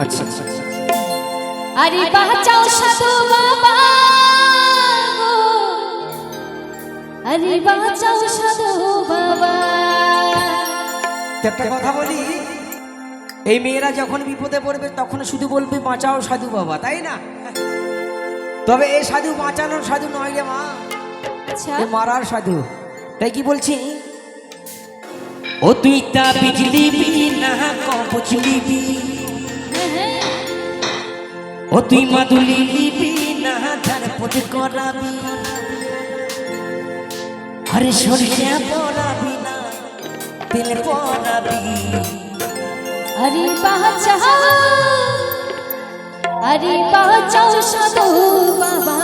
আচ্ছা আরে বাঁচাও সাধু বাবা গো, আরে বাঁচাও সাধু বাবা। একটা কথা বলি, এই মেয়েরা যখন বিপদে পড়বে তখন শুধু বলবে বাঁচাও সাধু বাবা, তাই না? তবে এই সাধু বাঁচানোর সাধু নয় রে মা, আচ্ছা এ মারার সাধু। তাই কি বলছি, ও তুই তা বিজলি না কবচ লিবি, ও তুই মাদুলি লিবি না ঝাড়পোছ করাবি, আরে সরষে পড়াবি না তেল পড়াবি। আরে বাঁচাও, আরে বাঁচাও সাধু বাবা।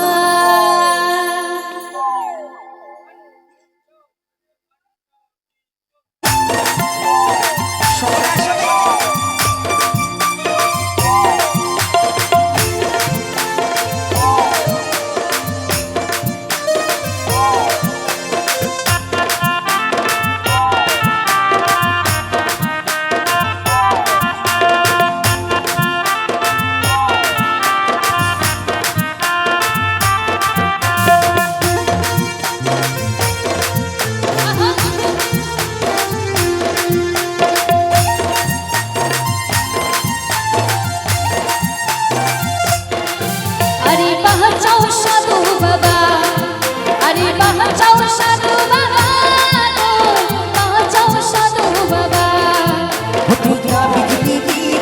আরে বাঁচাও সাধু বাবা, আরে বাঁচাও সাধু বাবা, বাঁচাও সাধু বাবা। ও তুই তা বিজলি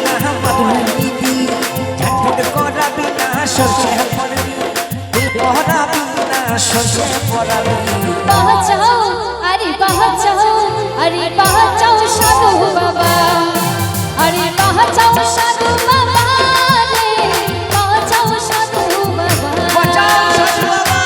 না মাদুলি লিবি, ঝাড়পোছ করাবি না সরষে পড়াবি, তেল পড়াবি না সরষে পড়াবি। বাঁচাও, আরে বাঁচাও, আরে বাঁচাও সাধু বাবা, আরে বাঁচাও সাধু বাবা রে, বাঁচাও সাধু বাবা। বাঁচাও সাধু বাবা।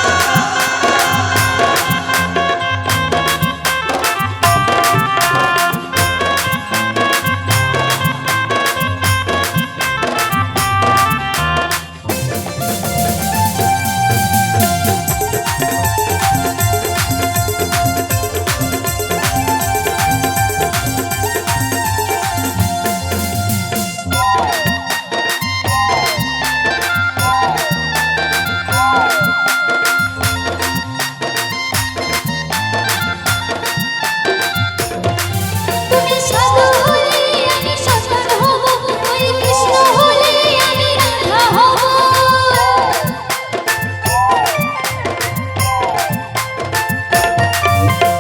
তুমি সাধু হলে আমি সন্তান হব, ওই কৃষ্ণ হলে আমি রাধা হব।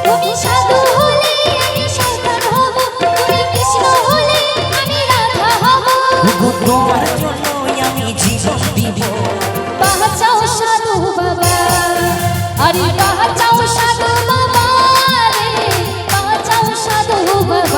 তুমি সাধু হলে আমি সন্তান হব, ওই কৃষ্ণ হলে আমি রাধা হব। তোমার জন্য আমি জীবন দিব, বাঁচাও সাধু বাবা, আরে বাঁচাও সাধু বাবা রে, বাঁচাও সাধু বাবা।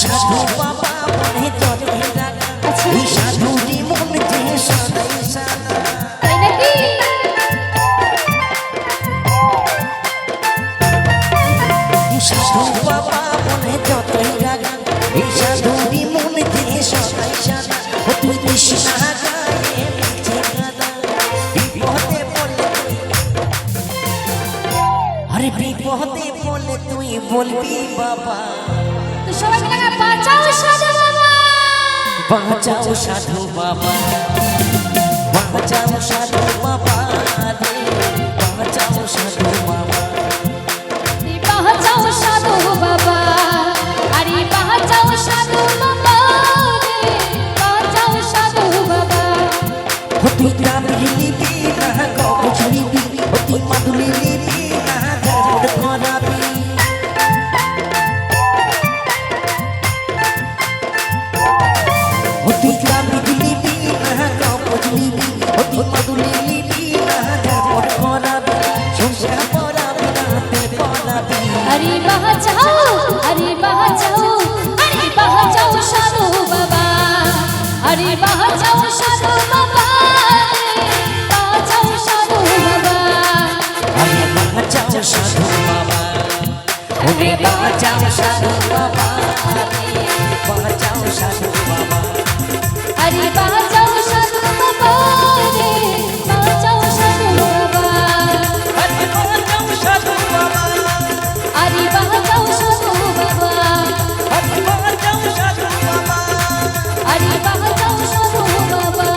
সাধু বাবা মনে যতই রাখা, ওই সাধুরি মন যে সদাই সাদা। তাই নাকি? সাধু বাবা মনে যতই রাখা, এই সাধুরি মন যে সদাই সাদা। ও তুই কৃষ্ণা গায়ে মিছে গাদা, বিপদে পড়লে তুই, আরে বিপদে পড়লে তুই বলবি বাবা, তো সবাই মিলে বাঁচাও সাধু বাবা। বাঁচাও সাধু বাবা, বাঁচাও সাধু বাবা রে, বাঁচাও সাধু বাবা। আরে বাঁচাও সাধু বাবা, আরে বাঁচাও সাধু বাবা রে, বাঁচাও সাধু বাবা। ও তুই তা লিবি না কবচ লিবি, ও তুই মাদুলি লিবি না ঝাড়পোছ করাবি। ও তুই তা লিবি না কবচ লিবি, ও তুই মাদুলি লিবি না ঝাড়পোছ করাবি, সরষে পড়াবি না তেল পড়াবি। আরে বাঁচাও, আরে বাঁচাও, আরে বাঁচাও সাধু বাবা, আরে বাঁচাও সাধু বাবা রে, বাঁচাও সাধু বাবা। আরে বাঁচাও সাধু বাবা রে, বাঁচাও সাধু বাবা। আরে বাঁচাও সাধু বাবা রে, বাঁচাও সাধু বাবা। আরে বাঁচাও সাধু বাবা, আরে বাঁচাও সাধু বাবা। আরে বাঁচাও সাধু বাবা, আরে বাঁচাও সাধু বাবা।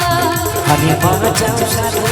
আরে বাঁচাও সাধু